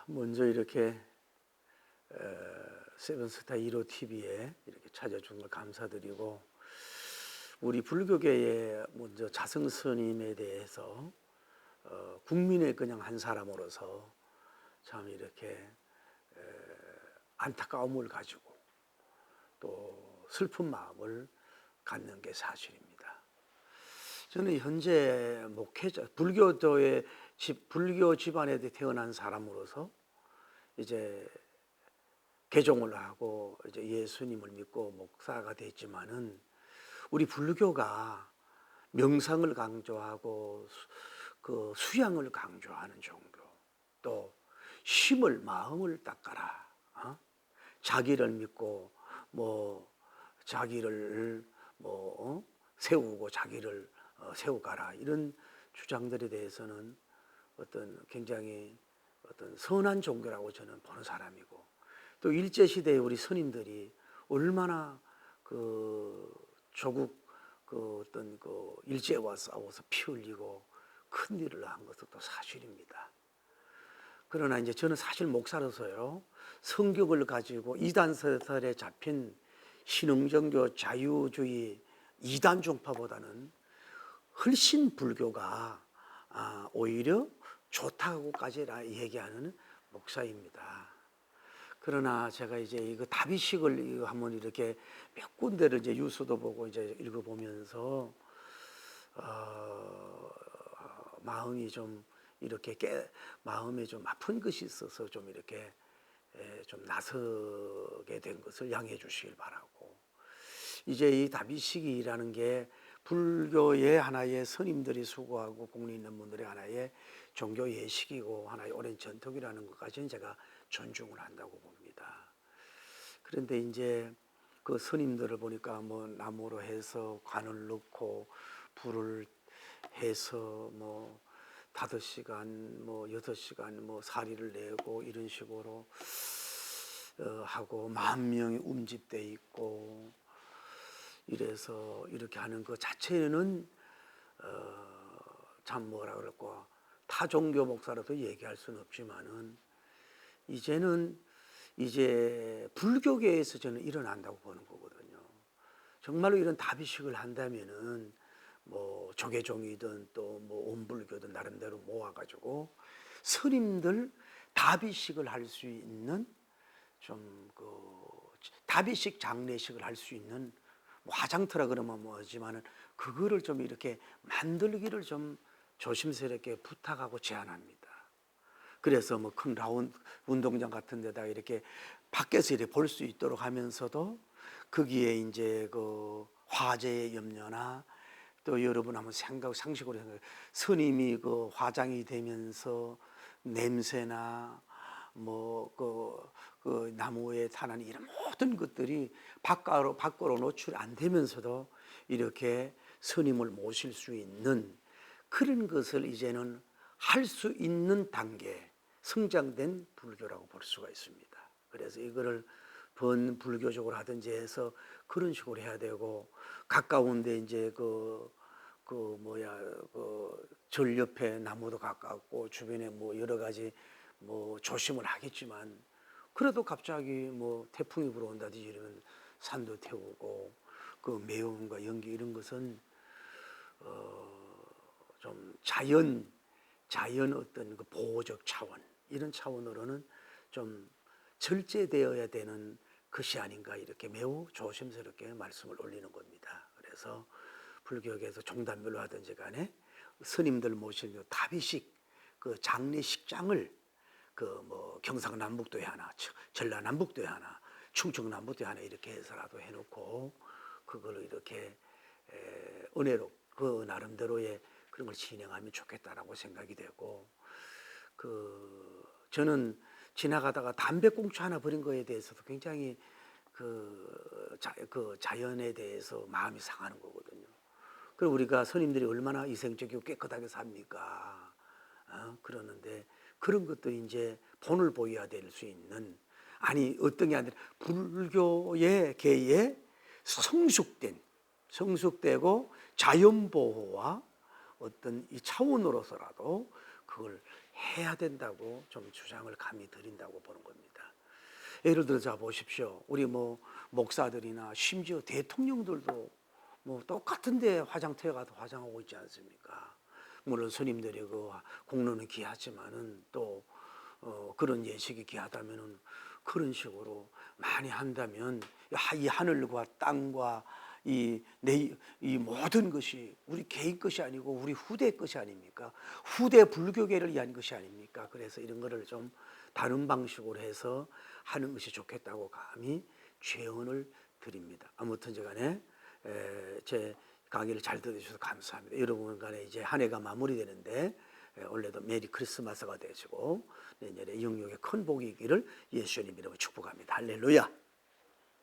먼저 이렇게 세븐스타 1호 TV에 이렇게 찾아준 걸 감사드리고, 우리 불교계의 먼저 자성 스님에 대해서 국민의 그냥 한 사람으로서 참 이렇게 안타까움을 가지고 또 슬픈 마음을 갖는 게 사실입니다. 저는 현재 목회자, 불교 집안에 태어난 사람으로서 이제 개종을 하고 이제 예수님을 믿고 목사가 됐지만은, 우리 불교가 명상을 강조하고 그 수양을 강조하는 종교, 또 심을 마음을 닦아라, 자기를 믿고 자기를 세우고 자기를 세워가라, 이런 주장들에 대해서는 굉장히 선한 종교라고 저는 보는 사람이고, 또 일제 시대에 우리 스님들이 얼마나 조국 일제와 싸워서 피 흘리고 큰 일을 한 것도 또 사실입니다. 그러나 이제 저는 사실 목사로서요, 성경을 가지고 이단설에 잡힌 신흥정교 자유주의 이단 종파보다는 훨씬 불교가 오히려 좋다고까지 얘기하는 목사입니다. 그러나 제가 이제 이거 다비식을 한번 이렇게 몇 군데를 이제 뉴스도 보고 이제 읽어보면서 마음이 좀 이렇게 마음에 좀 아픈 것이 있어서 좀 이렇게 좀 나서게 된 것을 양해해 주시길 바라고, 이제 이 다비식이라는 게 불교의 하나의 스님들이 수고하고 공리 있는 분들의 하나의 종교 예식이고 하나의 오랜 전통이라는 것까지는 제가 존중을 한다고 봅니다. 그런데 이제 그 스님들을 보니까 나무로 해서 관을 넣고 불을 해서 5시간 6시간 사리를 내고 이런 식으로 하고 10,000명이 움집돼 있고, 이래서 이렇게 하는 것 자체는 참 뭐라 그럴까, 타 종교 목사로도 얘기할 수는 없지만은 이제 불교계에서 저는 일어난다고 보는 거거든요. 정말로 이런 다비식을 한다면은 조계종이든 또 온불교든 나름대로 모아가지고 스님들 다비식을 할 수 있는 다비식 장례식을 할 수 있는, 화장터라 그러면 뭐지만은 그거를 좀 이렇게 만들기를 좀 조심스럽게 부탁하고 제안합니다. 그래서 큰 라운드 운동장 같은 데다가 이렇게 밖에서 이렇게 볼 수 있도록 하면서도, 거기에 이제 화재의 염려나, 또 여러분 한번 상식으로 생각해, 스님이 화장이 되면서 냄새나 나무에 타는 이런 모든 것들이 밖으로 노출이 안 되면서도 이렇게 스님을 모실 수 있는 그런 것을 이제는 할 수 있는 단계, 성장된 불교라고 볼 수가 있습니다. 그래서 이거를 번불교적으로 하든지 해서 그런 식으로 해야 되고, 가까운데 이제 절 옆에 나무도 가깝고 주변에 여러 가지 조심을 하겠지만, 그래도 갑자기 태풍이 불어온다든지 이러면 산도 태우고 매운과 연기 이런 것은 좀 자연 어떤 보호적 차원, 이런 차원으로는 좀 절제되어야 되는 것이 아닌가, 이렇게 매우 조심스럽게 말씀을 올리는 겁니다. 그래서 불교계에서 종단별로 하든지 간에 스님들 모실 다비식 장례식장을 경상남북도에 하나, 전라남북도에 하나, 충청남북도에 하나 이렇게 해서라도 해놓고 그걸 이렇게 은혜로 그 나름대로의 그런 걸 진행하면 좋겠다라고 생각이 되고, 저는 지나가다가 담배꽁초 하나 버린 거에 대해서도 굉장히 자연에 대해서 마음이 상하는 거거든요. 그리고 우리가 스님들이 얼마나 이생적이고 깨끗하게 삽니까? 그러는데 그런 것들이 이제 본을 보여야 될 수 있는, 어떤 게 아니라 불교의 계에 성숙되고 자연보호와 어떤 이 차원으로서라도 그걸 해야 된다고 좀 주장을 감히 드린다고 보는 겁니다. 예를 들어 보십시오. 우리 뭐 목사들이나 심지어 대통령들도 뭐 똑같은데 화장터에 가서 화장하고 있지 않습니까? 물론 스님들의 그 공로는 귀하지만은 또 그런 예식이 귀하다면은 그런 식으로 많이 한다면 이 하늘과 땅과 이 모든 것이 우리 개인 것이 아니고 우리 후대 것이 아닙니까? 후대 불교계를 위한 것이 아닙니까? 그래서 이런 거를 좀 다른 방식으로 해서 하는 것이 좋겠다고 감히 제언을 드립니다. 아무튼 간에 제 강의를 잘 들어주셔서 감사합니다. 여러분 간에 이제 한 해가 마무리되는데 올해도 메리 크리스마스가 되시고 내년에 영육의 큰 복이 있기를 예수님 이름으로 축복합니다. 할렐루야.